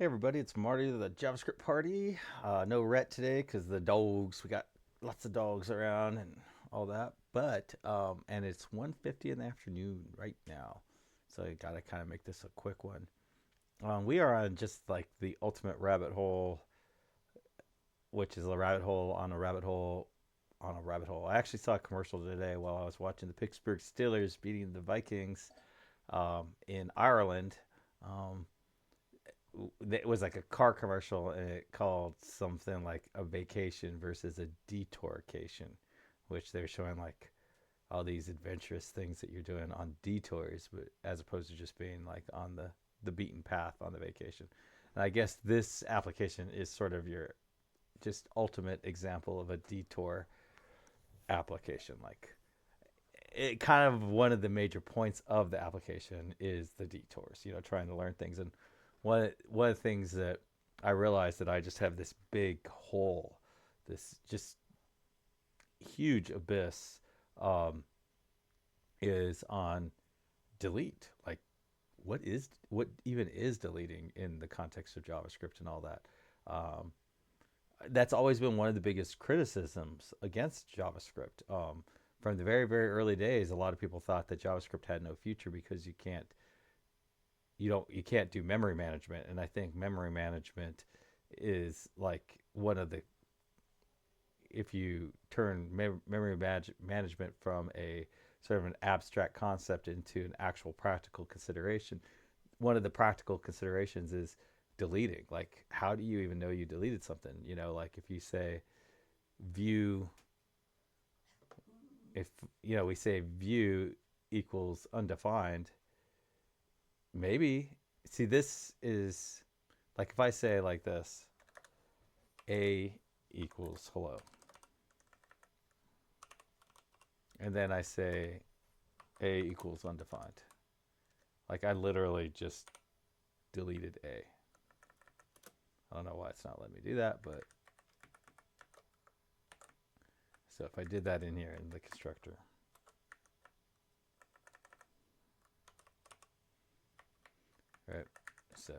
Hey everybody, it's Marty, the JavaScript party. No Rhett today because the dogs. We got lots of dogs around and all that. And it's 1:50 in the afternoon right now, so I gotta kind of make this a quick one. We are on just like the ultimate rabbit hole, which is a rabbit hole on a rabbit hole on a rabbit hole. I actually saw a commercial today while I was watching the Pittsburgh Steelers beating the Vikings in Ireland. Um, it was like a car commercial and it called something like a vacation versus a detourcation, which they're showing like all these adventurous things that you're doing on detours, but as opposed to just being like on the beaten path on the vacation. And I guess this application is sort of your just ultimate example of a detour application. Like it kind of one of the major points of the application is the detours, trying to learn things. And one of the things that I realized that I just have this big hole, this just huge abyss, um, is on delete. Like, what even is deleting in the context of JavaScript and all that? Um, that's always been one of the biggest criticisms against JavaScript. From the very very early days, a lot of people thought that JavaScript had no future because you can't do memory management, and I think memory management is like one of the if you turn management from a sort of an abstract concept into an actual practical consideration, one of the practical considerations is deleting. Like, how do you even know you deleted something? Like if you say view, if we say view equals undefined, maybe see this is like if I say like this, a equals hello, and then I say a equals undefined. Like I literally just deleted a. I don't know why it's not letting me do that, but so if I did that in here in the constructor, right? So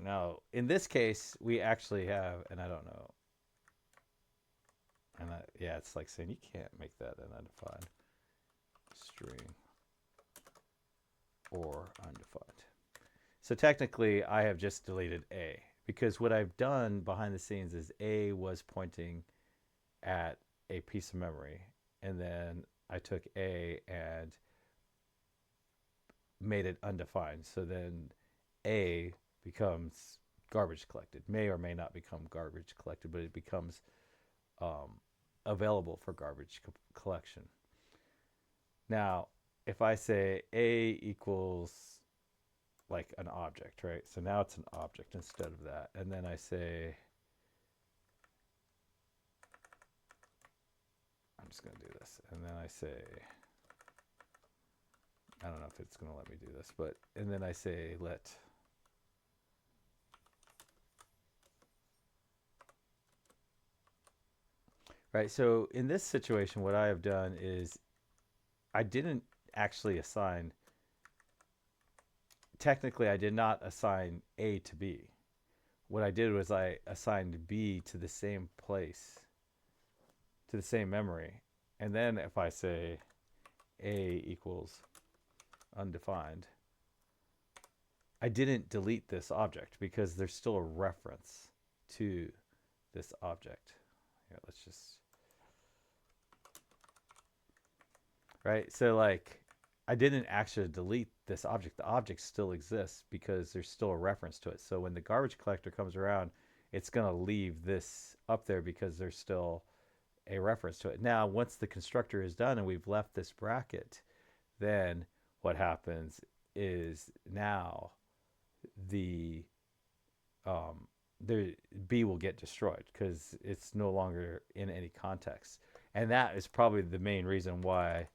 now in this case, we actually have, and I don't know, yeah, it's like saying you can't make that an undefined string or undefined. So technically, I have just deleted a because what I've done behind the scenes is a was pointing at a piece of memory, and then I took a and made it undefined. So then a becomes garbage collected. May or may not become garbage collected, but it becomes um, available for garbage collection. Now, if I say a equals like an object, right? So now it's an object instead of that. And then I say, I'm just going to do this. And then I say, I don't know if it's going to let me do this, but, and then I say let. Right, so in this situation, what I have done is I didn't actually assign, technically, I did not assign A to B. What I did was I assigned B to the same place, to the same memory. And then if I say A equals undefined, I didn't delete this object because there's still a reference to this object. Here, let's just, right? So like I didn't actually delete this object. The object still exists because there's still a reference to it. So when the garbage collector comes around, it's going to leave this up there because there's still a reference to it. Now, once the constructor is done and we've left this bracket, then what happens is now the the B will get destroyed because it's no longer in any context. And that is probably the main reason why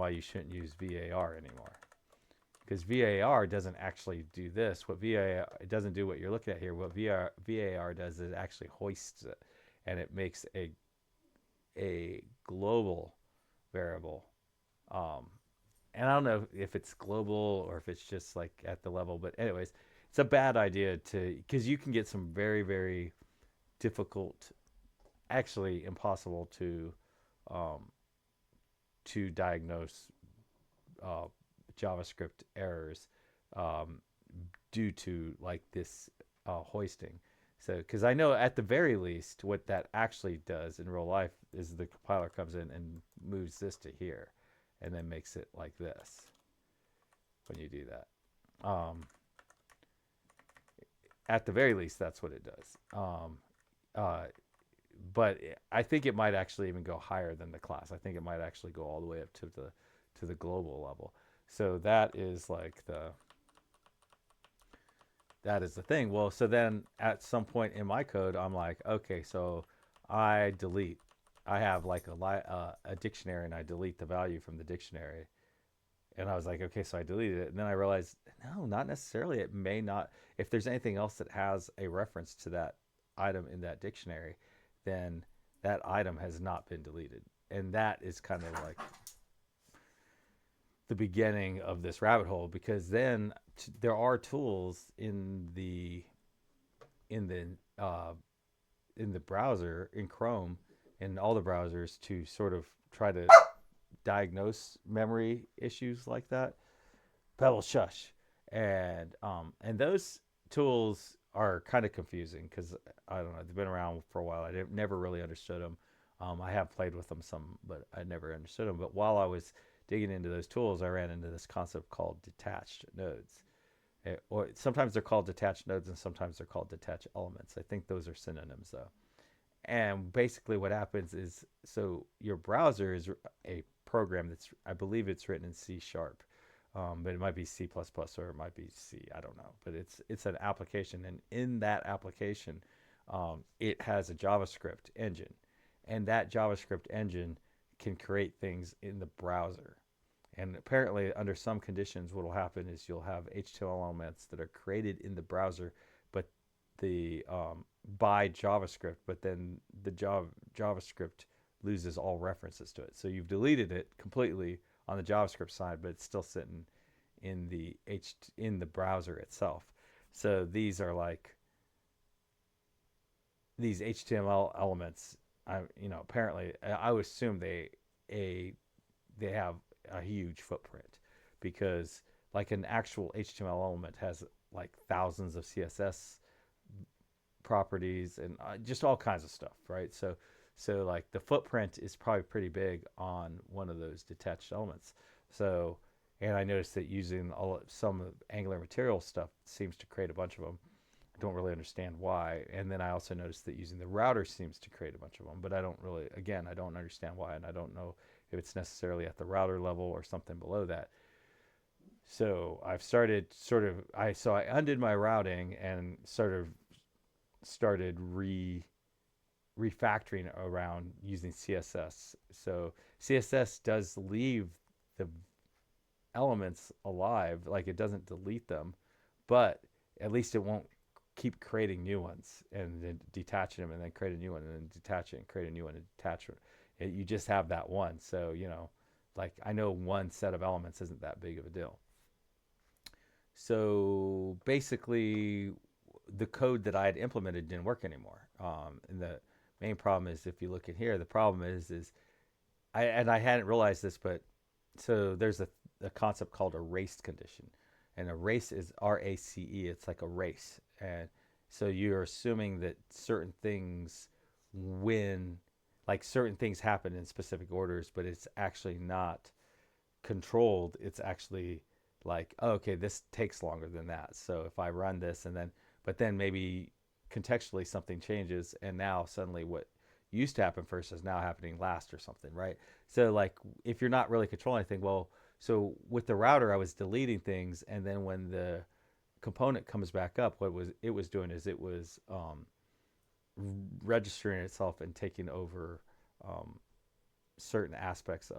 you shouldn't use VAR anymore. Because VAR doesn't actually do this. What VAR, it doesn't do what you're looking at here. What VAR does is it actually hoists it, and it makes a global variable, um, and I don't know if it's global or if it's just like at the level, but anyways, it's a bad idea to, because you can get some very, very difficult, actually impossible um, to diagnose uh, JavaScript errors um, due to like this hoisting. So, because I know at the very least what that actually does in real life is the compiler comes in and moves this to here, and then makes it like this when you do that. At the very least, that's what it does. Uh, but I think it might actually even go higher than the class. I think it might actually go all the way up to the global level. So that is the thing. Well, so then at some point in my code, I'm like, okay, so I delete. I have like a dictionary, and I delete the value from the dictionary. And I was like, okay, so I deleted it, and then I realized, no, not necessarily. It may not. If there's anything else that has a reference to that item in that dictionary, then that item has not been deleted, and that is kind of like the beginning of this rabbit hole, because then there are tools in the uh, in the browser in Chrome and all the browsers to sort of try to diagnose memory issues like that. Pebble shush, and those tools are kind of confusing because I don't know, they've been around for a while. Never really understood them. I have played with them some, but I never understood them. But while I was digging into those tools, I ran into this concept called detached nodes. Or sometimes they're called detached nodes, and sometimes they're called detached elements. I think those are synonyms though. And basically, what happens is, so your browser is a program that's, I believe it's written in C sharp, but it might be C++ or it might be C. I don't know, but it's an application, and in that application, it has a JavaScript engine, and that JavaScript engine can create things in the browser. And apparently, under some conditions, what will happen is you'll have HTML elements that are created in the browser, but the by JavaScript, but then the JavaScript loses all references to it. So you've deleted it completely on the JavaScript side, but it's still sitting in the browser itself. So these are like these HTML elements. Apparently, I would assume they have a huge footprint, because like an actual HTML element has like thousands of CSS properties and just all kinds of stuff, right? So like the footprint is probably pretty big on one of those detached elements. So, and I noticed that using some of Angular material stuff seems to create a bunch of them. I don't really understand why. And then I also noticed that using the router seems to create a bunch of them, but I don't really, again, I don't understand why, and I don't know if it's necessarily at the router level or something below that. So I've started I undid my routing and started refactoring around using CSS. So CSS does leave the elements alive, like it doesn't delete them, but at least it won't keep creating new ones and then detaching them and then create a new one and then detach it and create a new one and detach it. You just have that one. So, like I know one set of elements isn't that big of a deal. So basically, the code that I had implemented didn't work anymore. And the main problem is, if you look at here, the problem is I hadn't realized this, but so there's a concept called a race condition, and a race is RACE. It's like a race, and so you're assuming that certain things win, like certain things happen in specific orders, but it's actually not controlled. It's actually like, oh, okay, this takes longer than that. So if I run this but then maybe contextually something changes, and now suddenly what used to happen first is now happening last or something, right? So like if you're not really controlling anything, well, so with the router, I was deleting things, and then when the component comes back up, what it was doing is it was registering itself and taking over um, certain aspects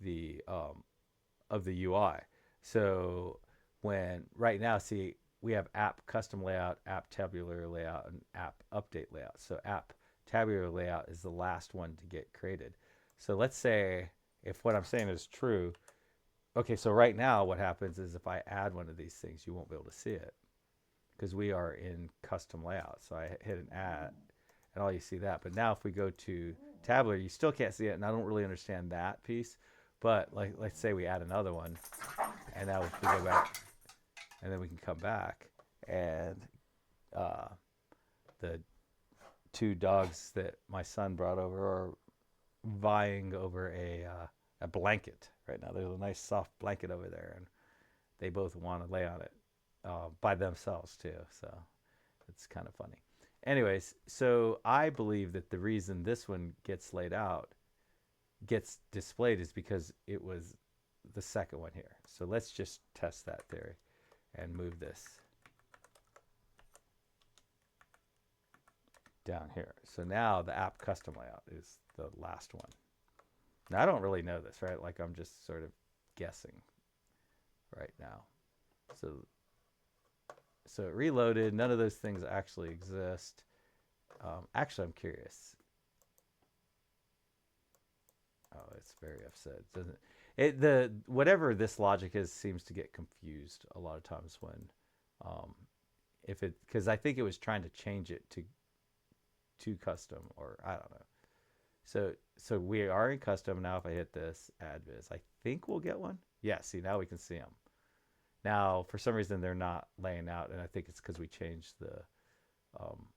the of the UI. So when right now, see, we have app custom layout, app tabular layout, and app update layout. So app tabular layout is the last one to get created. So let's say if what I'm saying is true, Okay, so right now what happens is if I add one of these things, you won't be able to see it because we are in custom layout. So I hit an add, and all you see that. But now if we go to tabular, you still can't see it, and I don't really understand that piece. But like, let's say we add another one, and now if we go back, and then we can come back, and uh, the two dogs that my son brought over are vying over a blanket right now. There's a nice soft blanket over there, and they both want to lay on it by themselves too. So it's kind of funny. Anyways, so I believe that the reason this one gets laid out, gets displayed, is because it was the second one here. So let's just test that theory and move this down here. So now the app custom layout is the last one. Now I don't really know this, right? Like I'm just sort of guessing right now. So it reloaded. None of those things actually exist. Actually, I'm curious. Oh, it's very upset. Doesn't it? The whatever this logic is seems to get confused a lot of times when, if it, because I think it was trying to change it to custom, or I don't know. So we are in custom now. If I hit this add viz, I think we'll get one. Yeah. See, now we can see them. Now for some reason they're not laying out, and I think it's because we changed the, um,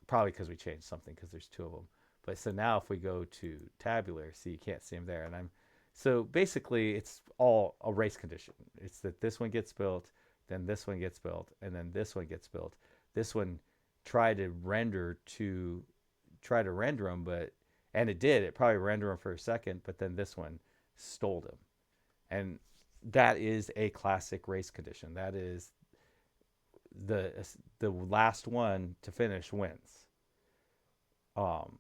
probably because we changed something because there's two of them. But so now if we go to tabular, see, you can't see them there. And so basically it's all a race condition. It's that this one gets built, then this one gets built, and then this one gets built. This one tried to render them, and it did. It probably rendered them for a second, but then this one stole them. And that is a classic race condition. That is the last one to finish wins. Um,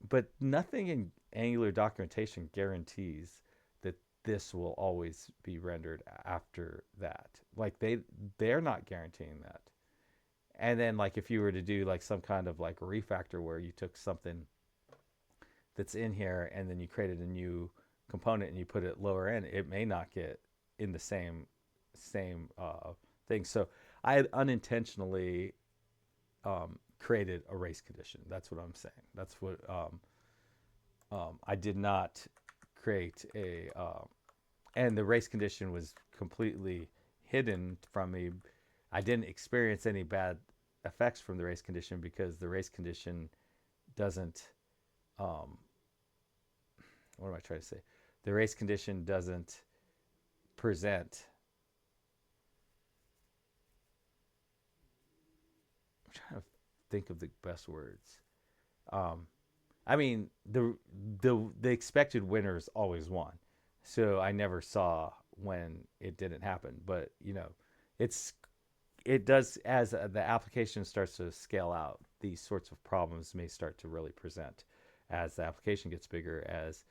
but nothing in Angular documentation guarantees that this will always be rendered after that. Like they're not guaranteeing that. And then like if you were to do like some kind of like refactor where you took something that's in here and then you created a new component and you put it lower end, it may not get in the same thing. So I unintentionally created a race condition. That's what I'm saying. That's what I did not create and the race condition was completely hidden from me. I didn't experience any bad effects from the race condition because the race condition doesn't, what am I trying to say? The race condition doesn't present. I'm trying to think of the best words. Um, I mean, the expected winners always won, so I never saw when it didn't happen. But it does as the application starts to scale out. These sorts of problems may start to really present as the application gets bigger. As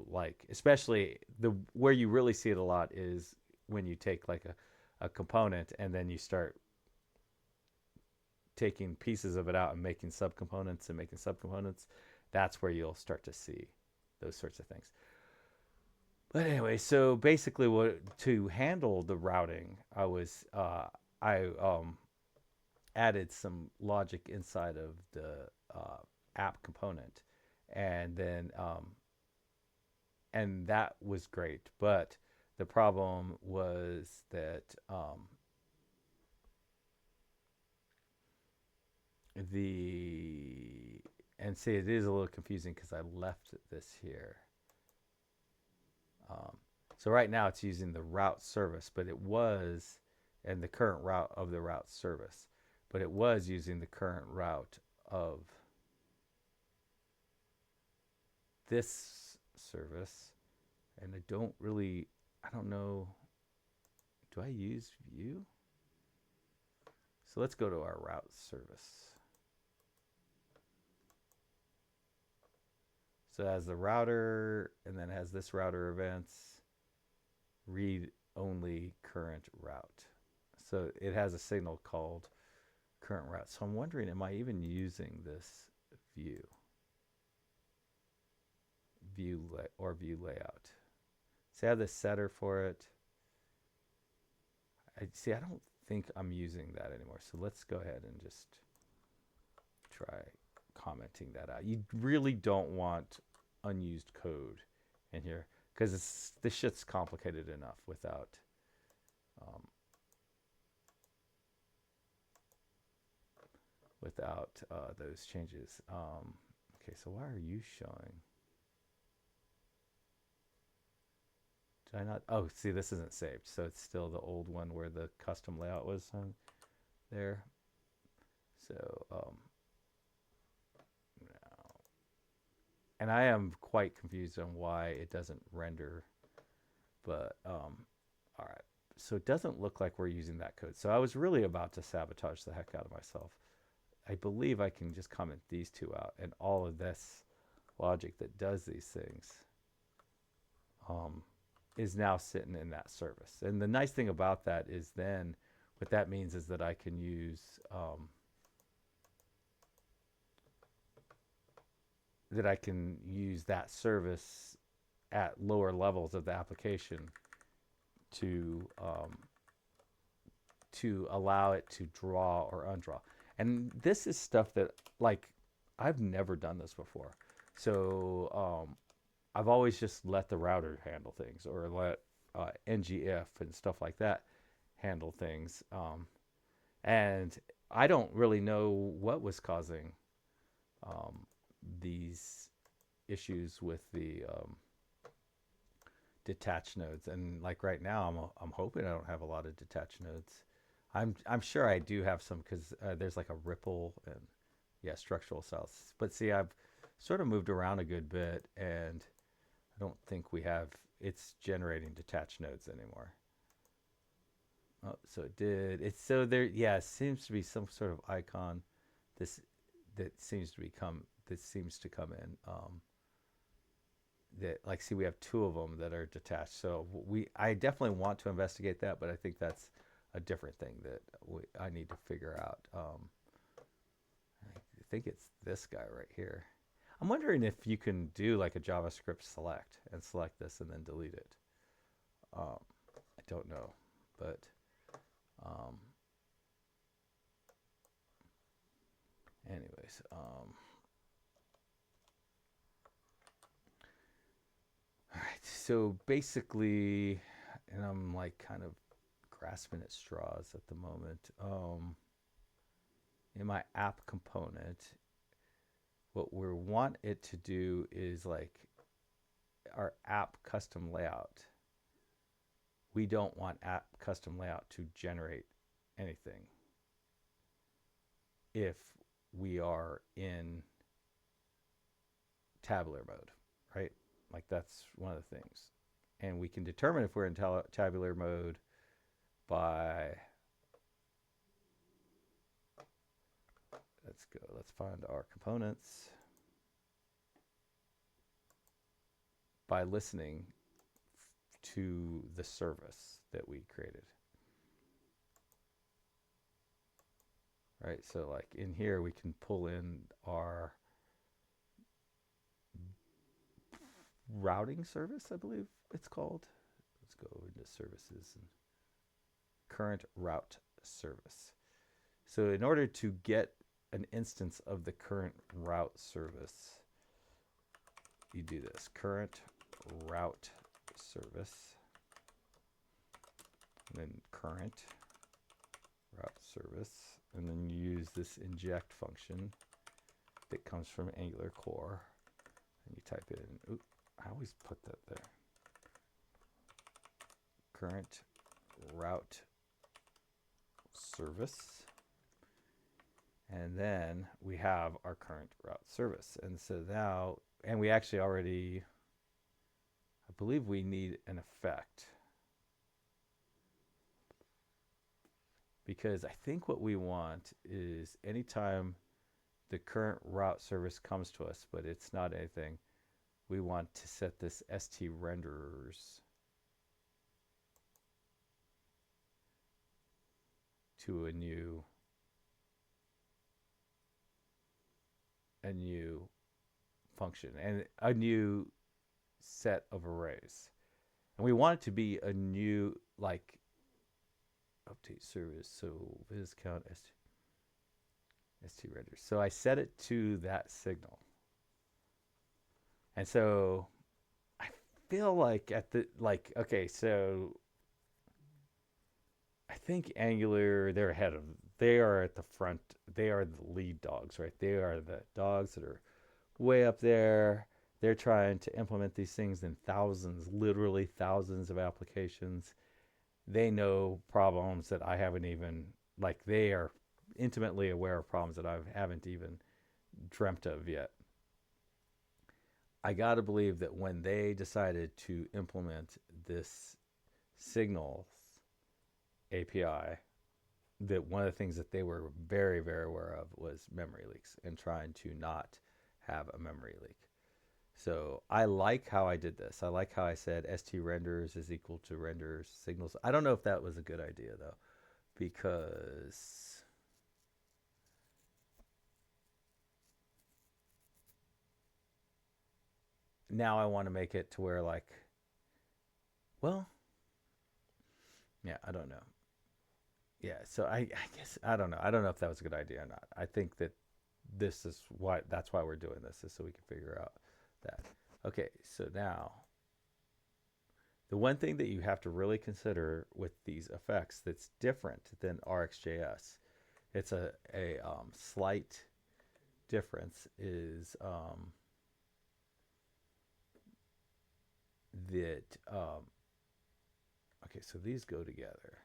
like especially where you really see it a lot is when you take like a component and then you start taking pieces of it out and making subcomponents and making subcomponents. That's where you'll start to see those sorts of things. But anyway, so basically, to handle the routing, I added some logic inside of the app component, and then and that was great. But the problem was that and see, it is a little confusing because I left this here. So right now it's using the route service, but it was, and the current route of the route service, but it was using the current route of this service. And I don't know, do I use view? So let's go to our route service. So it has the router, and then it has this router events, read only current route. So it has a signal called current route. So I'm wondering, am I even using this view layout? See, I have the setter for it. I don't think I'm using that anymore. So let's go ahead and just try commenting that out. You really don't want unused code in here because this shit's complicated enough um, without those changes. Okay, so why are you showing? Did I not? Oh, see, this isn't saved, so it's still the old one where the custom layout was on there. So now, and I am quite confused on why it doesn't render, but all right. So it doesn't look like we're using that code. So I was really about to sabotage the heck out of myself. I believe I can just comment these two out, and all of this logic that does these things um, is now sitting in that service. And the nice thing about that is then what that means is that I can use that service at lower levels of the application to allow it to draw or undraw. And this is stuff that, like, I've never done this before. So I've always just let the router handle things, or let ngIf and stuff like that handle things. And I don't really know what was causing these issues with the detached nodes. And like right now, I'm hoping I don't have a lot of detached nodes. I'm sure I do have some because there's like a ripple and yeah, structural cells. But see, I've sort of moved around a good bit, and I don't think it's generating detached nodes anymore. Oh, so it did. It's so there. Yeah, it seems to be some sort of icon. This seems to come in. That, like, see, we have two of them that are detached. So I definitely want to investigate that, but I think that's a different thing that I need to figure out. I think it's this guy right here. I'm wondering if you can do like a JavaScript select and select this and then delete it. I don't know, but um, anyways, all right. So basically, and I'm like kind of grasping at straws at the moment. In my app component, what we want it to do is like our app custom layout. We don't want app custom layout to generate anything if we are in tabular mode, right? Like, that's one of the things. And we can determine if we're in tabular mode by, let's find our components, by listening to the service that we created. Right, so like in here we can pull in our routing service, I believe it's called. Let's go into services and current route service. So in order to get an instance of the current route service, you do this: current route service, and then current route service, and then you use this inject function that comes from Angular core, and you type in, I always put that there, current route service, and then we have our current route service. And so now, and we actually already, I believe we need an effect, because I think what we want is anytime the current route service comes to us, but it's not anything, we want to set this st renderers to a new function and a new set of arrays. And we want it to be a new, like, update service. So viz count st render. So I set it to that signal. And so I feel like at the, like, okay, so I think Angular, they're ahead of, they are at the front. They are the lead dogs, right? They are the dogs that are way up there. They're trying to implement these things in thousands, literally thousands of applications. They know problems that I haven't even, like, they are intimately aware of problems that I haven't even dreamt of yet. I got to believe that when they decided to implement this signals API, that one of the things that they were very, very aware of was memory leaks and trying to not have a memory leak. So I like how I did this. I like how I said st renders is equal to renders signals. I don't know if that was a good idea though, because now I want to make it to where, like, well, yeah, I don't know. Yeah, so I guess I don't know. I don't know if that was a good idea or not. I think that this is why, that's why we're doing this, is so we can figure out that. Okay, so now the one thing that you have to really consider with these effects that's different than RxJS, it's a slight difference, is that okay, so these go together,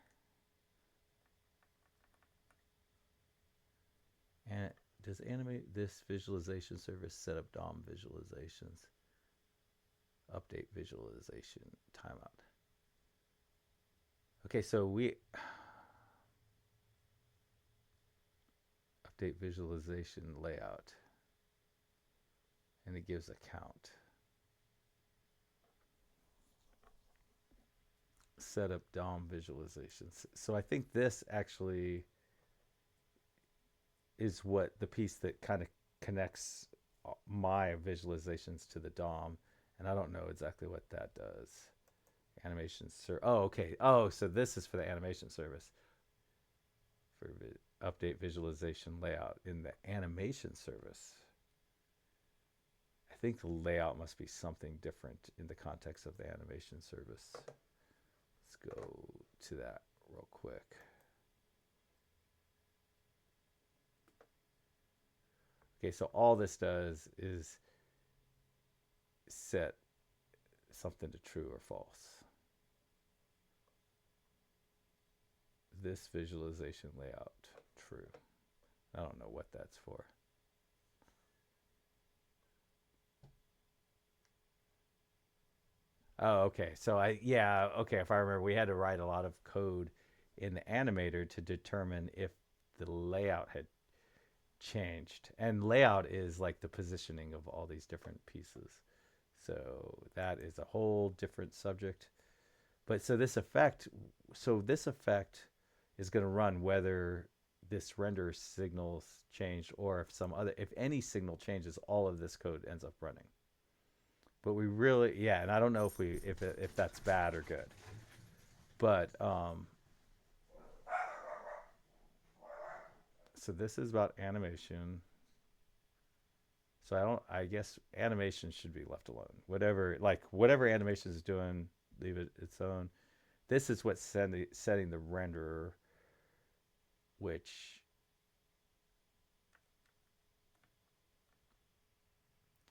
and does animate this visualization service set up DOM visualizations, update visualization timeout. Okay, so we update visualization layout, and it gives a count. Set up DOM visualizations. So I think this actually is what the piece that kind of connects my visualizations to the DOM, and I don't know exactly what that does. Animation oh, okay. Oh, so this is for the animation service for update visualization layout in the animation service. I think the layout must be something different in the context of the animation service. Let's go to that real quick. Okay, so all this does is set something to true or false. This visualization layout, true. I don't know what that's for. Oh, okay. So yeah, okay, if I remember, we had to write a lot of code in the animator to determine if the layout had changed. And layout is like the positioning of all these different pieces. So that is a whole different subject. But so this effect, is going to run whether this render signals changed, or if some other, if any signal changes, all of this code ends up running. But we really, yeah, and I don't know if that's bad or good. But so this is about animation. So I guess animation should be left alone. Whatever animation is doing, leave it its own. This is what's setting the renderer, which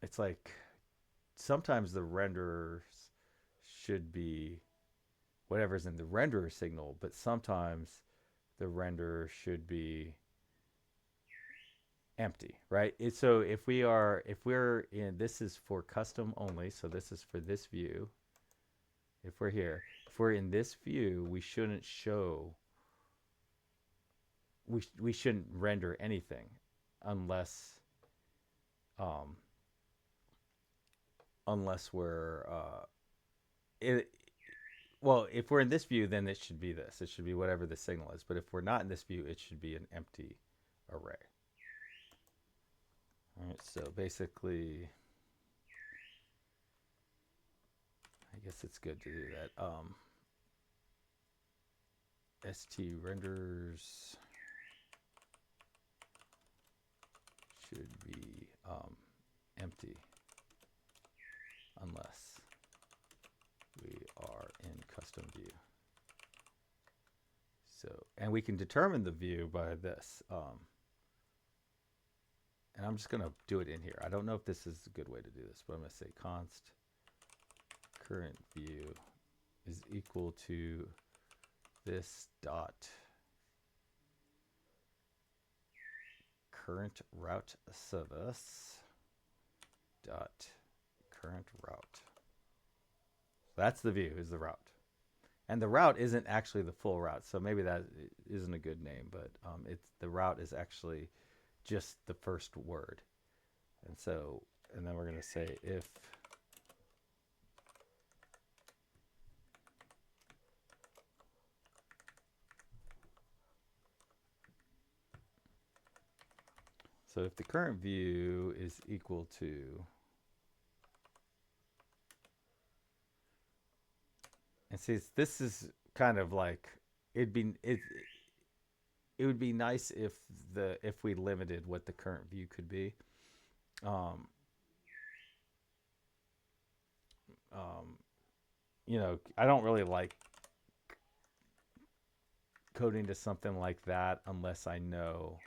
it's like sometimes the renderers should be whatever's in the renderer signal, but sometimes the renderer should be empty, right? So if we're in, this is for custom only, so this is for this view. If we're here, if we're in this view, we shouldn't show, we shouldn't render anything unless um unless we're it, well, if we're in this view, then it should be this. It should be whatever the signal is. But if we're not in this view, it should be an empty array. All right, so basically, I guess it's good to do that. st renders should be empty unless we are in custom view. So, and we can determine the view by this. And I'm just going to do it in here. I don't know if this is a good way to do this, but I'm going to say const current view is equal to this dot current route service dot current route. That's the view, is the route. And the route isn't actually the full route, so maybe that isn't a good name, but it's the route is actually just the first word. And so, and then we're going to say if so if the current view is equal to, and see, this is kind of like it would be nice if we limited what the current view could be. Um, you know, I don't really like coding to something like that unless I know,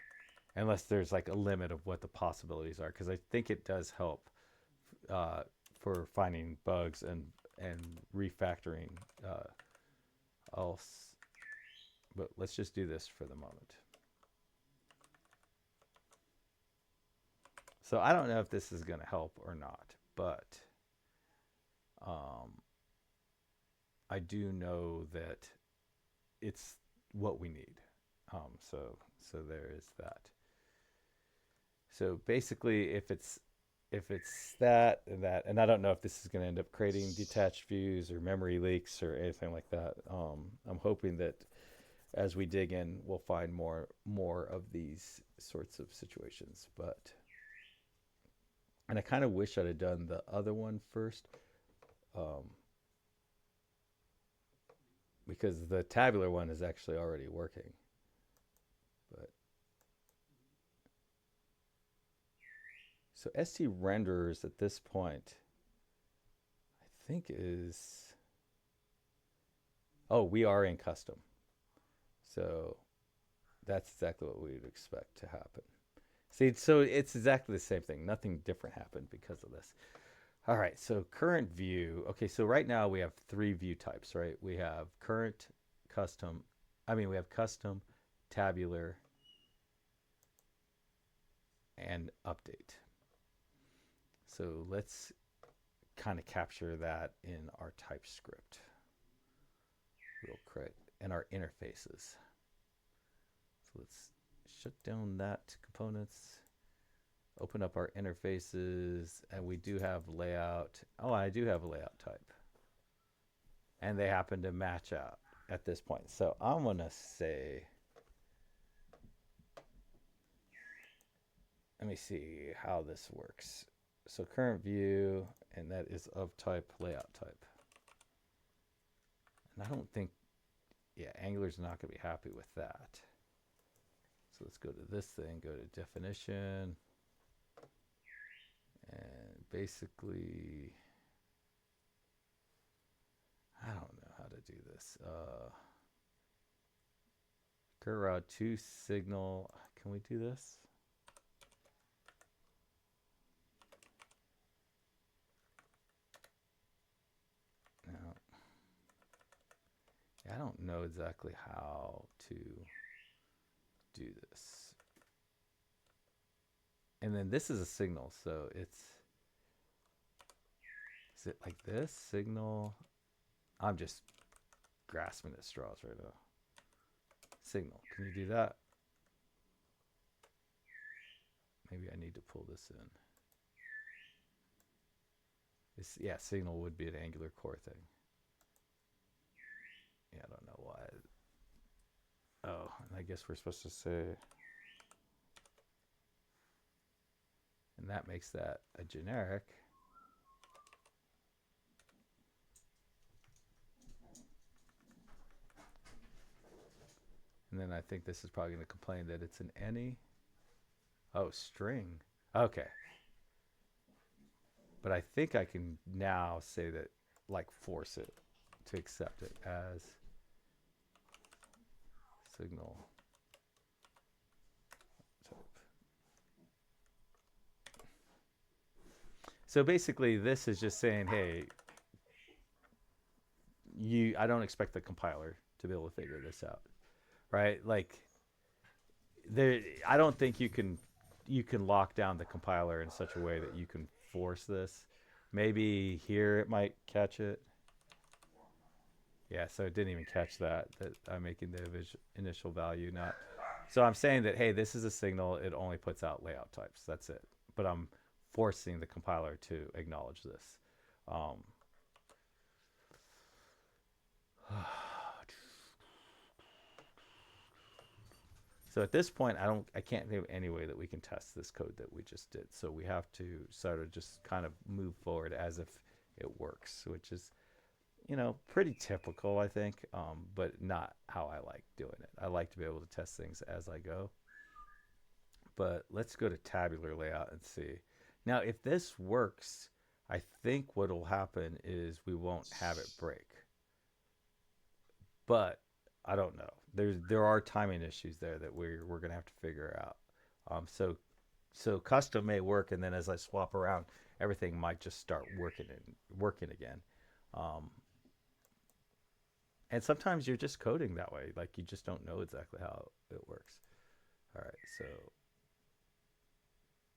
unless there's like a limit of what the possibilities are, because I think it does help for finding bugs and refactoring else. But let's just do this for the moment. So I don't know if this is going to help or not, but I do know that it's what we need. So there is that. So basically, if it's that, and I don't know if this is going to end up creating detached views or memory leaks or anything like that. I'm hoping that as we dig in, we'll find more of these sorts of situations. And I kind of wish I'd have done the other one first, because the tabular one is actually already working. But so st renders at this point, I think is, oh, we are in custom. So that's exactly what we would expect to happen. See, so it's exactly the same thing. Nothing different happened because of this. All right, so current view. Okay, so right now we have 3 view types, right? We have current, custom. We have custom, tabular, and update. So let's kind of capture that in our TypeScript real quick, and our interfaces. So let's shut down that components, open up our interfaces, and we do have layout. Oh, I do have a layout type. And they happen to match out at this point. So I'm going to say, let me see how this works. So current view, and that is of type layout type. And I don't think, yeah, Angular's not going to be happy with that. So let's go to this thing, go to definition, and basically, I don't know how to do this. Current route to signal. Can we do this? No. I don't know exactly how to do this. And then this is a signal, so it's, is it like this? Signal. I'm just grasping at straws right now. Signal. Can you do that? Maybe I need to pull this in. This, yeah, signal would be an Angular core thing. Yeah, I don't know why. Oh, and I guess we're supposed to say, and that makes that a generic. then I think this is probably going to complain that it's an any. Oh, string. Okay. But I think I can now say that, like, force it to accept it as signal type. So basically, this is just saying, hey, I don't expect the compiler to be able to figure this out, right? Like, I don't think you can lock down the compiler in such a way that you can force this. Maybe here it might catch it. Yeah, so it didn't even catch that I'm making the initial value not. So I'm saying that, hey, this is a signal. It only puts out layout types. That's it. But I'm forcing the compiler to acknowledge this. Um, So at this point, I can't think of any way that we can test this code that we just did. So we have to sort of just kind of move forward as if it works, which is, pretty typical, I think, but not how I like doing it. I like to be able to test things as I go. But let's go to tabular layout and see. Now, if this works, I think what will happen is we won't have it break. But I don't know. There are timing issues there that we're gonna have to figure out. So custom may work, and then as I swap around, everything might just start working again. Um, and sometimes you're just coding that way, like you just don't know exactly how it works. All right,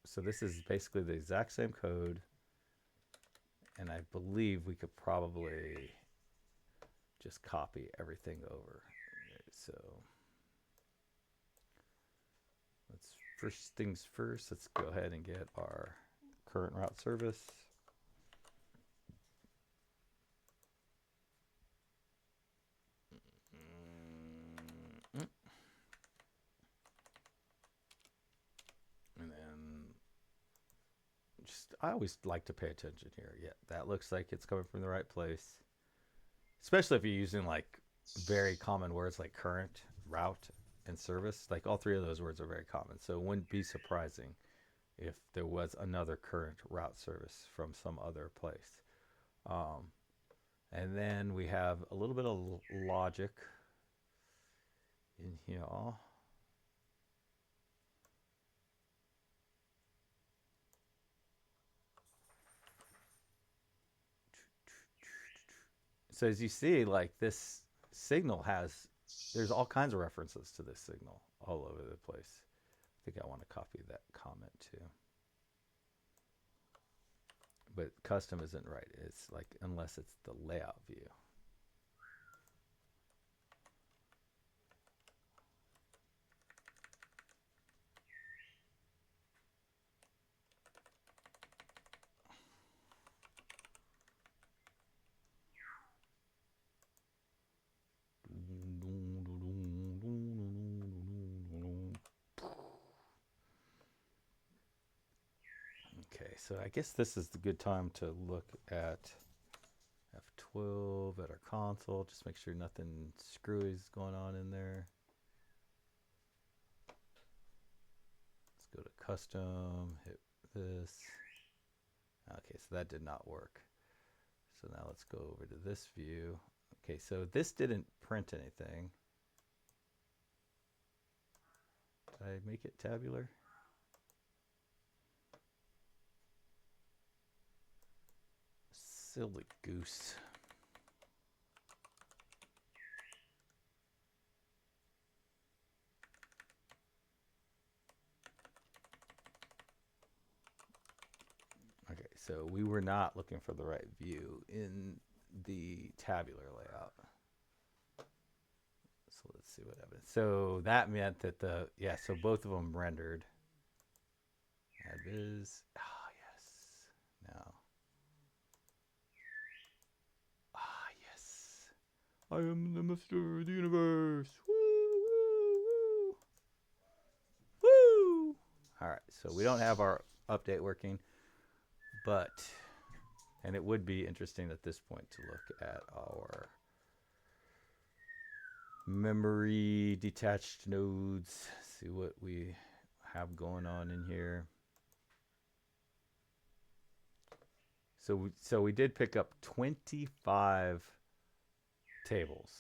so this is basically the exact same code, and I believe we could probably just copy everything over. So first things first, let's go ahead and get our current route service. And then I always like to pay attention here. Yeah, that looks like it's coming from the right place. Especially if you're using like very common words like current, route, and service. Like all three of those words are very common. So it wouldn't be surprising if there was another current route service from some other place. Um, and then we have a little bit of logic in here. So as you see, like this signal there's all kinds of references to this signal all over the place. I think I want to copy that comment too. But custom isn't right. It's like, unless it's the layout view. Okay, so I guess this is the good time to look at F12 at our console. Just make sure nothing screwy is going on in there. Let's go to custom, hit this. Okay, so that did not work. So now let's go over to this view. Okay, so this didn't print anything. Did I make it tabular? Silly goose. Okay, so we were not looking for the right view in the tabular layout. So let's see what happens. So that meant that so both of them rendered. Add viz. Ah, yes. Now. Ah, yes. I am the master of the universe. Woo, woo, woo. Woo. All right, so we don't have our update working, and it would be interesting at this point to look at our Memory detached nodes. See what we have going on in here. So we did pick up 25 tables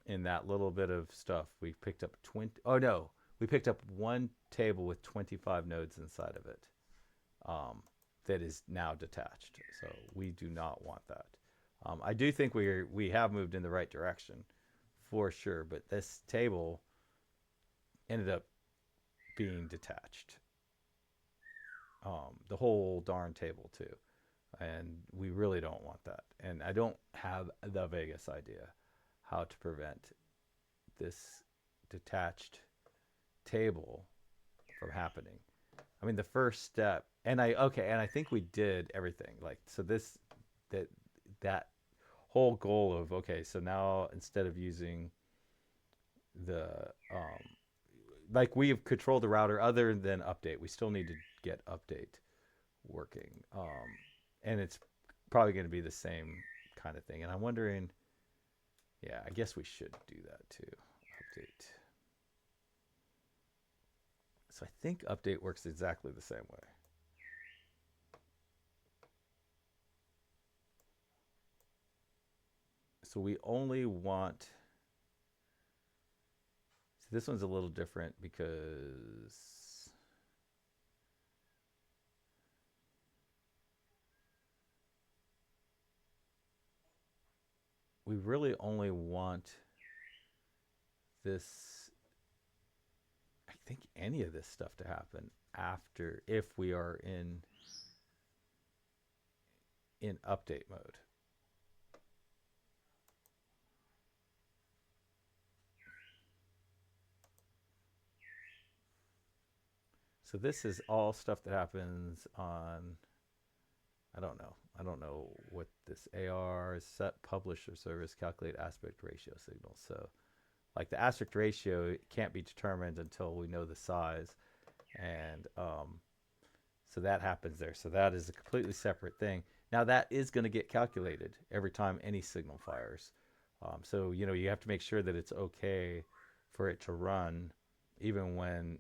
in that little bit of stuff. We picked up 20. Oh no, we picked up one table with 25 nodes inside of it. That is now detached. So we do not want that. I do think we have moved in the right direction for sure, but this table ended up being detached. The whole darn table too, and we really don't want that. And I don't have the Vegas idea how to prevent this detached table from happening. I mean, the first step, and I think we did everything. Like, so this, that, that whole goal of, okay, so now instead of using the, like we have controlled the router other than update, we still need to get update working. And it's probably going to be the same kind of thing. And I'm wondering, yeah, I guess we should do that too. Update. So I think update works exactly the same way. So we only want. So this one's a little different because we really only want this. I think any of this stuff to happen after if we are in update mode. So this is all stuff that happens on. I don't know. I don't know what this AR set publisher service calculate aspect ratio signal. So like the aspect ratio can't be determined until we know the size, and so that happens there. So that is a completely separate thing. Now that is going to get calculated every time any signal fires. So you have to make sure that it's okay for it to run even when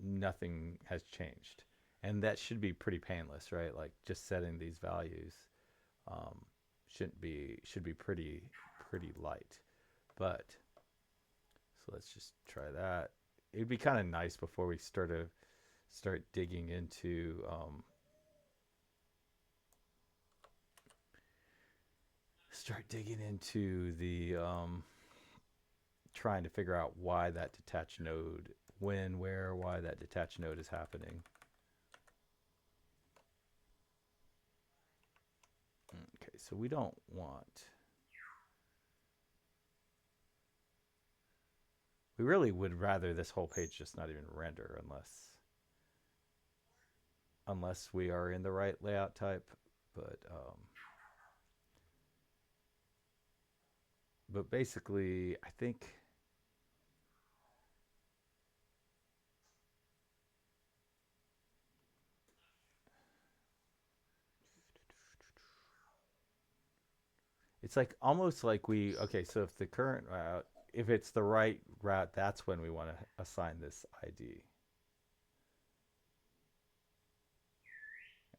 nothing has changed, and that should be pretty painless, right? Like just setting these values um, should be pretty light. But so let's just try that. It'd be kind of nice before we start digging into the trying to figure out why that detached node, when, where, why that detached node is happening. Okay, so we don't want. We really would rather this whole page just not even render unless we are in the right layout type. But basically, I think it's like almost like we okay. So if the current route, if it's the right route, that's when we want to assign this ID.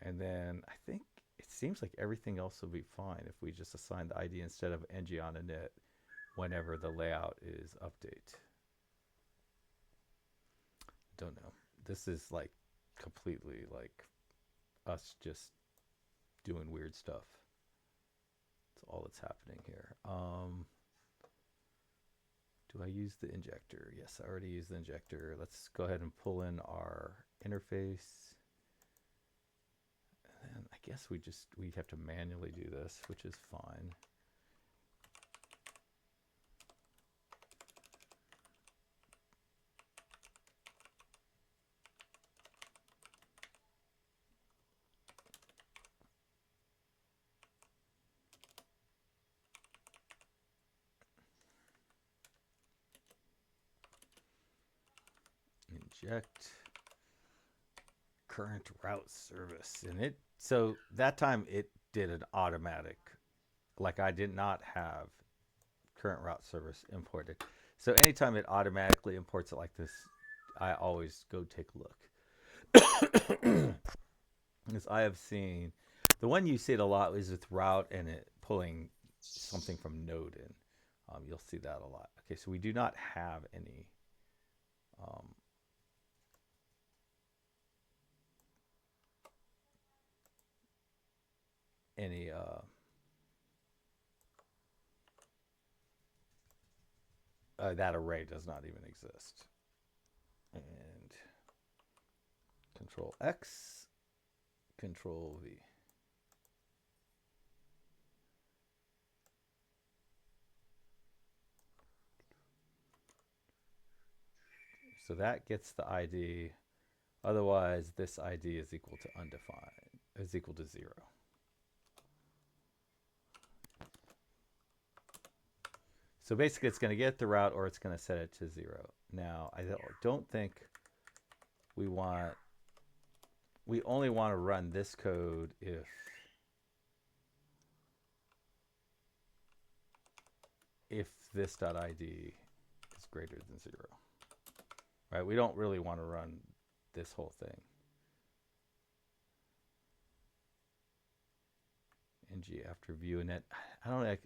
And then I think it seems like everything else will be fine if we just assign the ID instead of ng on init whenever the layout is update. Don't know. This is like completely like us just doing weird stuff. That's all that's happening here. Do I use the injector? Yes, I already used the injector. Let's go ahead and pull in our interface. And I guess we have to manually do this, which is fine. Inject current route service. And so that time it did an automatic, like I did not have current route service imported. So anytime it automatically imports it like this, I always go take a look. Because I have seen the one you see it a lot is with route and it pulling something from node in. You'll see that a lot. Okay, so we do not have um, any that array does not even exist. And Control X, Control V. So that gets the ID. Otherwise, this ID is equal to undefined, is equal to 0. So basically, it's going to get the route or it's going to set it to 0. Now, I don't think we only want to run this code if this.id is greater than 0. Right? We don't really want to run this whole thing. ng after view and I don't like,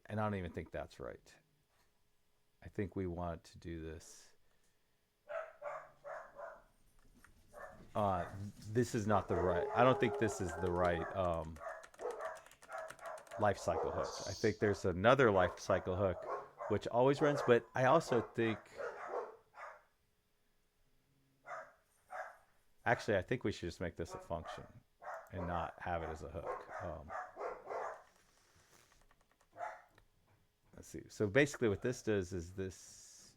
and I don't even think that's right. I think we want to do this. This is not the right. I don't think this is the right lifecycle hook. I think there's another lifecycle hook which always runs, but I also think actually I think we should just make this a function and not have it as a hook. Let's see. So basically what this does is this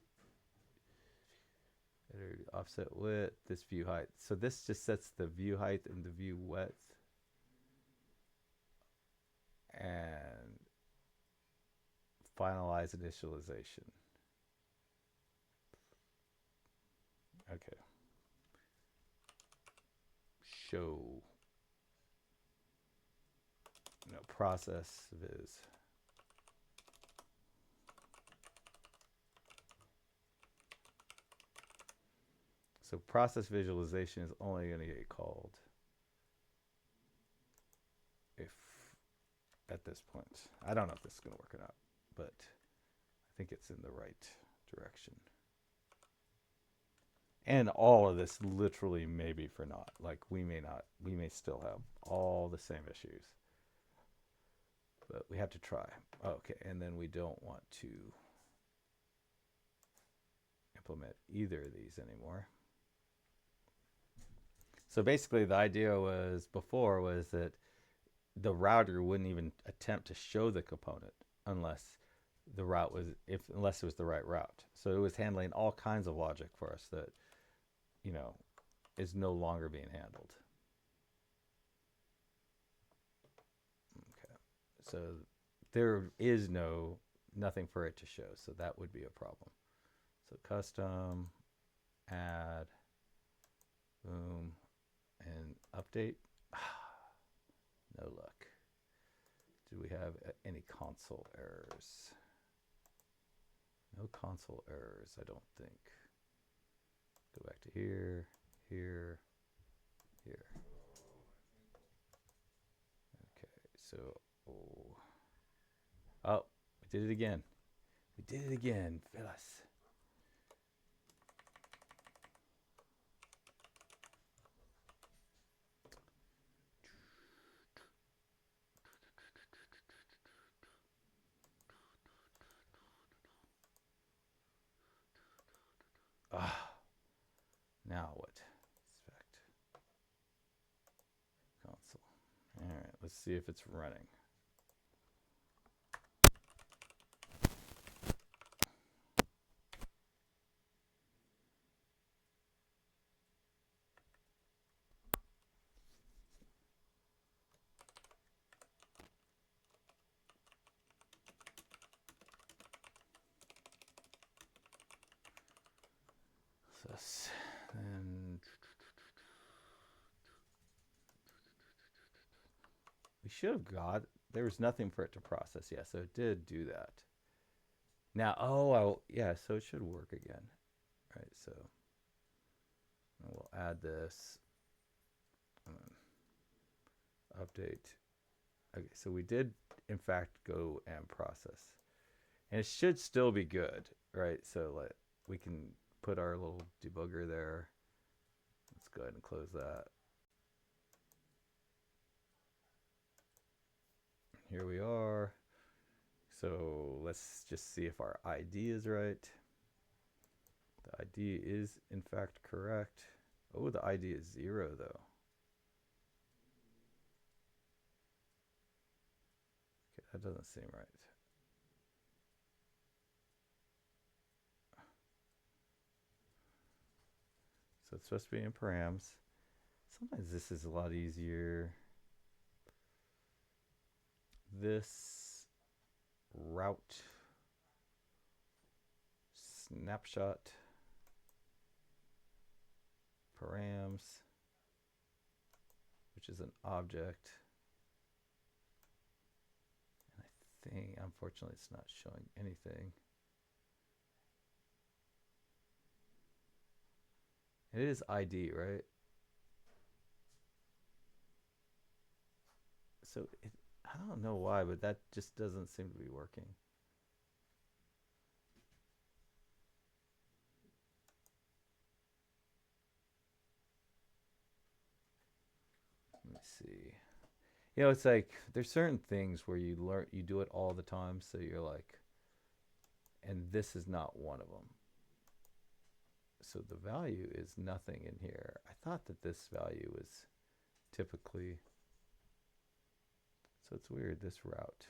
offset width, this view height. So this just sets the view height and the view width. And finalize initialization. Okay. Show. No, process viz. So process visualization is only going to get called if at this point. I don't know if this is going to work or not, but I think it's in the right direction. And all of this literally may be for naught. Like we may still have all the same issues. But we have to try. Okay, and then we don't want to implement either of these anymore. So basically the idea was before was that the router wouldn't even attempt to show the component unless the route was unless it was the right route. So it was handling all kinds of logic for us that is no longer being handled. Okay. So there is nothing for it to show. So that would be a problem. So custom add boom and update. No luck. Do we have any console errors? No console errors, I don't think. Go back to here, here, here. Okay, so, oh, we did it again. We did it again, fellas. Now what? Inspect console. All right, let's see if it's running. And we should have got there was nothing for it to process. Yeah, so it did do that. Now, oh, yeah, so it should work again. Right, so we'll add this update. Okay, so we did, in fact, go and process. And it should still be good, right? So we can put our little debugger there. Let's go ahead and close that. Here we are. So let's just see if our ID is right. The ID is in fact correct. Oh, the ID is 0 though. Okay, that doesn't seem right. So it's supposed to be in params. Sometimes this is a lot easier. This route snapshot params, which is an object. And I think, unfortunately, it's not showing anything. It is ID, right? So I don't know why, but that just doesn't seem to be working. Let me see. You know, it's like there's certain things where you do it all the time, so you're like, and this is not one of them. So the value is nothing in here. I thought that this value was typically, so it's weird, this route.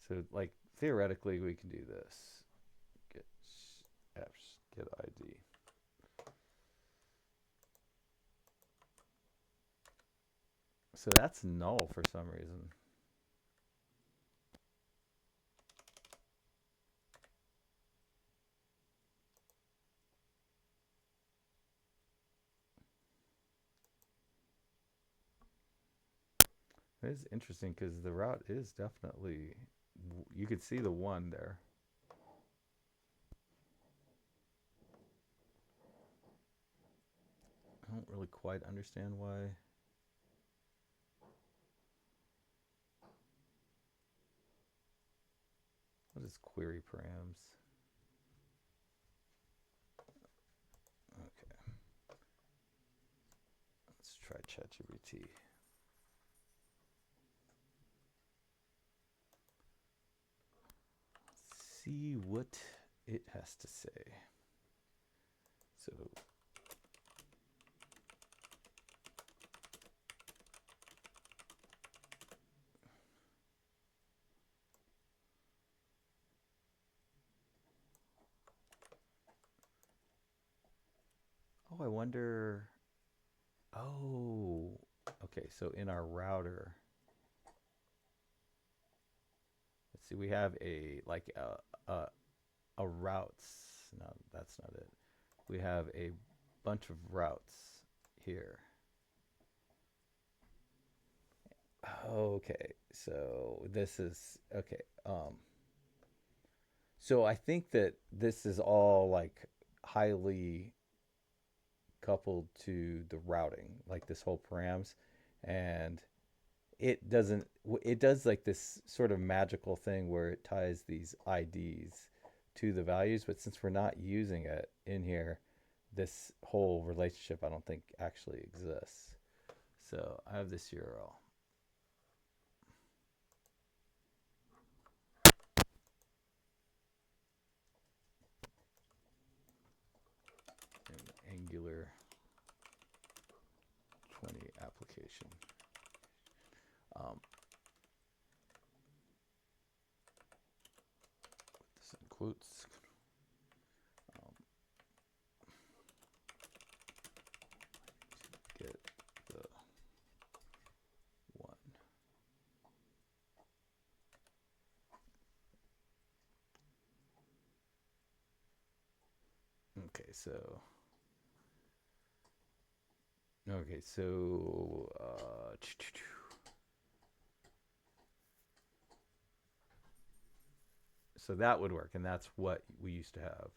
So like theoretically we can do this. Get ID. So that's null for some reason. It is interesting because the route is definitely, you could see the 1 there. I don't really quite understand why. What is query params? Okay. Let's try ChatGPT. See what it has to say. So oh, I wonder. Oh, okay. So in our router, let's see. We have a routes. No, that's not it. We have a bunch of routes here. Okay, so this is okay. So I think that this is all like highly coupled to the routing, like this whole params, and it doesn't. It does like this sort of magical thing where it ties these IDs to the values, but since we're not using it in here, this whole relationship I don't think actually exists. So I have this URL. Angular 20 application. Put this in quotes. Get the 1. Okay, so so that would work, and that's what we used to have.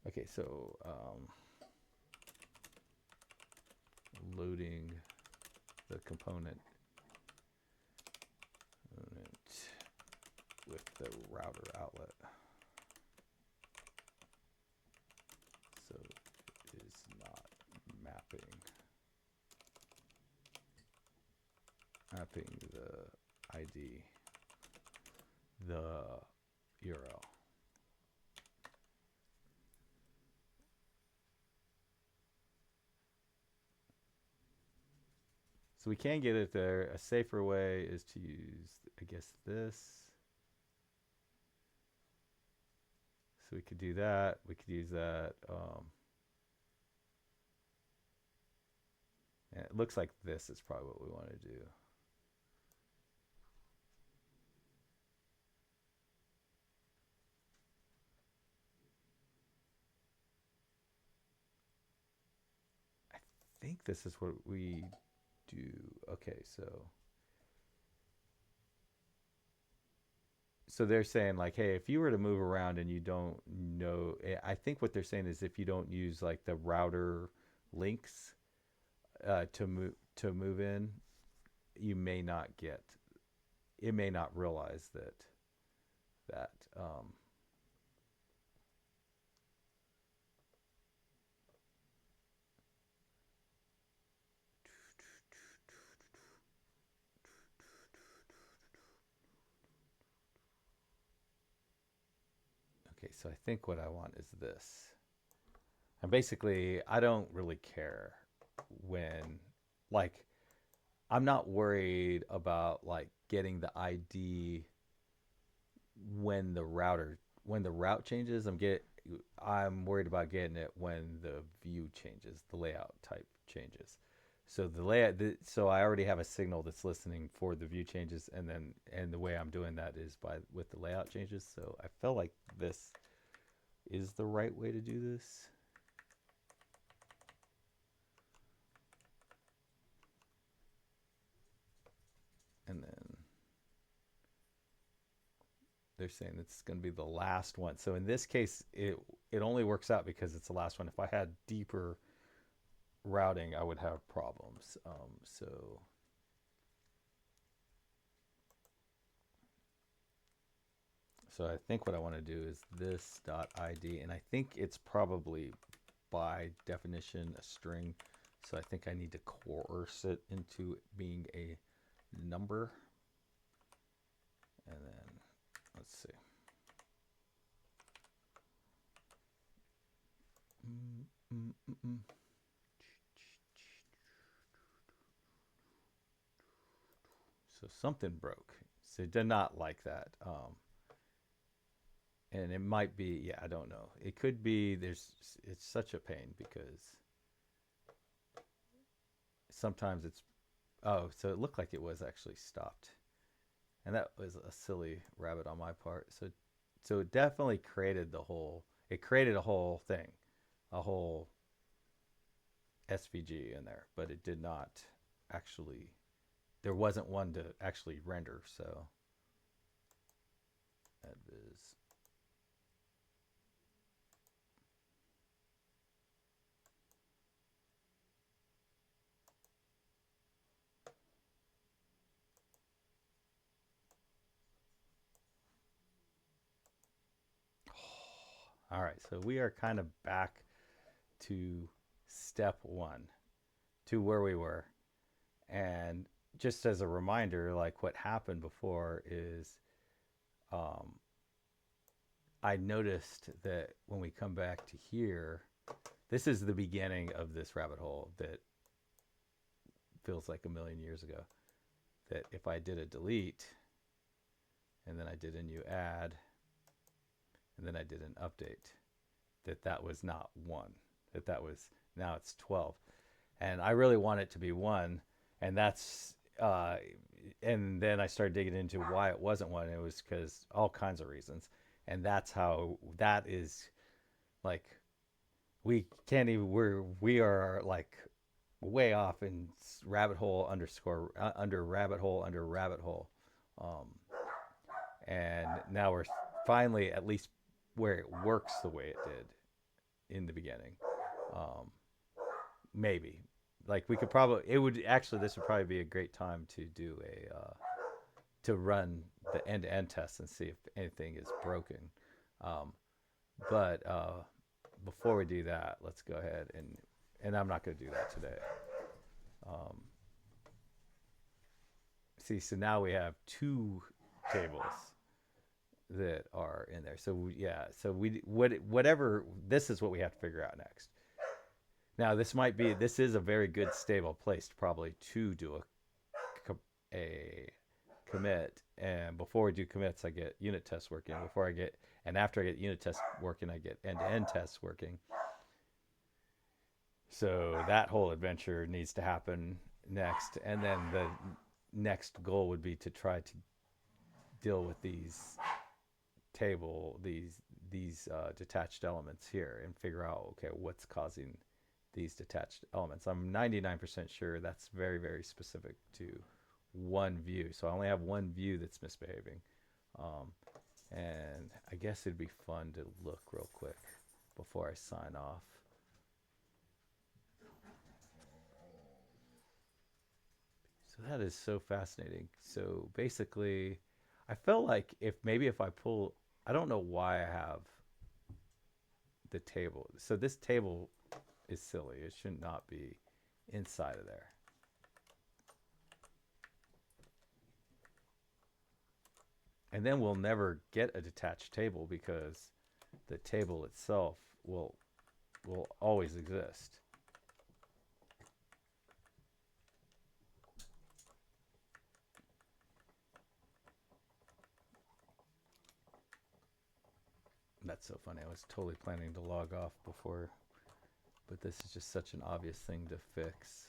Okay, so loading the component with the router outlet. So it is not mapping the ID, the URL. So we can get it there. A safer way is to use, I guess, this. So we could do that. We could use that. And it looks like this is probably what we want to do. I think this is what we do. Okay, so they're saying like, hey, if you were to move around and you don't know, I think what they're saying is if you don't use like the router links to move in, you may not get. It may not realize that. Okay, so I think what I want is this. And basically, I don't really care when, like, I'm not worried about like getting the ID when the route changes. I'm worried about getting it when the view changes, the layout type changes. So so I already have a signal that's listening for the view changes, and the way I'm doing that is by with the layout changes. So I feel like this is the right way to do this. And then they're saying it's going to be the last one. So in this case, it only works out because it's the last one. If I had deeper routing, I would have problems. So I think what I want to do is this dot ID, and I think it's probably by definition a string. So I think I need to coerce it into being a number. And then let's see. So something broke. So it did not like that. And it might be, yeah, I don't know. It could be it's such a pain because sometimes it's, oh, so it looked like it was actually stopped. And that was a silly rabbit on my part. So it definitely it created a whole thing, a whole SVG in there, but it did not actually, there wasn't one to actually render. So adviz. All right, so we are kind of back to step one, to where we were. And just as a reminder, like what happened before is um, I noticed that when we come back to here, this is the beginning of this rabbit hole that feels like a million years ago. That if I did a delete, and then I did a new add, and then I did an update, that was not one, that was, now it's 12. and I really want it to be one, and that's and then I started digging into why it wasn't one. It was because all kinds of reasons, and that's how that is like we can't even we are like way off in rabbit hole underscore under rabbit hole under rabbit hole, um, and now we're finally at least where it works the way it did in the beginning. Um, maybe like we could probably it would actually this would probably be a great time to do a to run the end-to-end test and see if anything is broken. Um, but before we do that, let's go ahead and I'm not going to do that today. Um, see, so now we have two tables that are in there. So yeah, so whatever this is what we have to figure out next. Now this is a very good stable place to probably to do a commit, and before we do commits I get unit tests working. Before I get and after I get unit tests working I get end-to-end tests working. So that whole adventure needs to happen next, and then the next goal would be to try to deal with these detached elements here and figure out okay what's causing these detached elements. I'm 99% sure that's very very specific to one view, so I only have one view that's misbehaving. um, and I guess it'd be fun to look real quick before I sign off. So that is so fascinating. So basically, I felt like if I pull, I don't know why I have the table. So this table is silly. It should not be inside of there. And then we'll never get a detached table because the table itself will always exist. That's so funny. I was totally planning to log off before, but this is just such an obvious thing to fix.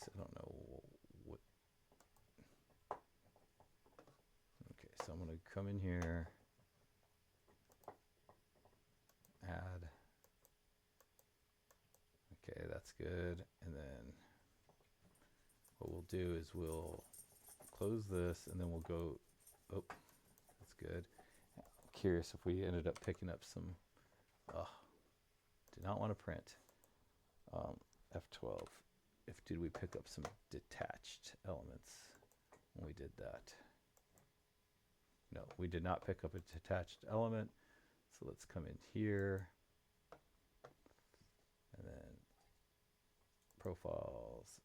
I don't know what. Okay, so I'm going to come in here, add. Okay, that's good. And then what we'll do is we'll close this and then we'll go, oh, that's good. I'm curious if we ended up picking up some, oh, did not want to print. F12. Did we pick up some detached elements when we did that? No, we did not pick up a detached element. So let's come in here and then profiles,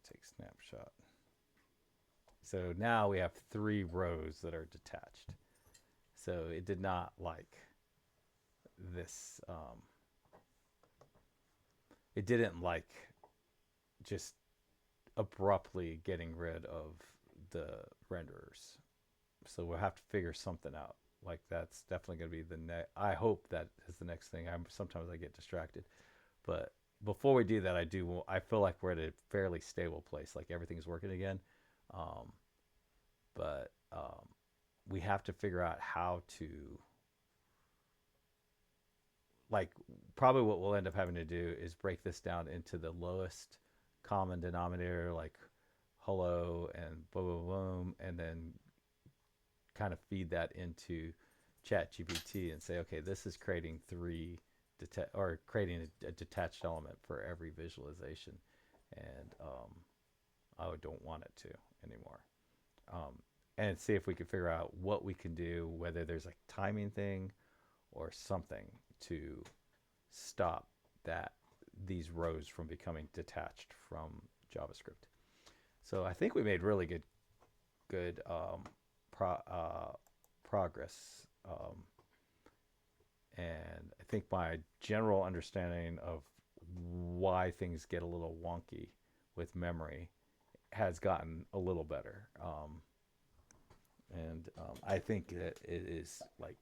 take snapshot. So now we have 3 rows that are detached. So it did not like this. It didn't like just abruptly getting rid of the renderers. So we'll have to figure something out. Like that's definitely going to be the next. I hope that is the next thing. Sometimes I get distracted, but before we do that, I feel like we're at a fairly stable place. Like everything's working again, um, but we have to figure out how to. Like probably what we'll end up having to do is break this down into the lowest common denominator, like hello and boom, boom, boom, and then kind of feed that into chat gpt and say okay this is creating creating a detached element for every visualization, and I don't want it to anymore, and see if we can figure out what we can do, whether there's a timing thing or something to stop these rows from becoming detached from JavaScript. So I think we made really good progress, and I think my general understanding of why things get a little wonky with memory has gotten a little better, and I think that it is like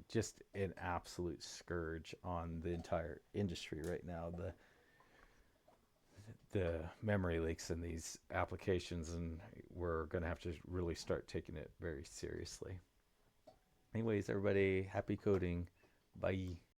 just an absolute scourge on the entire industry right now. The memory leaks in these applications, and we're going to have to really start taking it very seriously. Anyways, everybody, happy coding. Bye.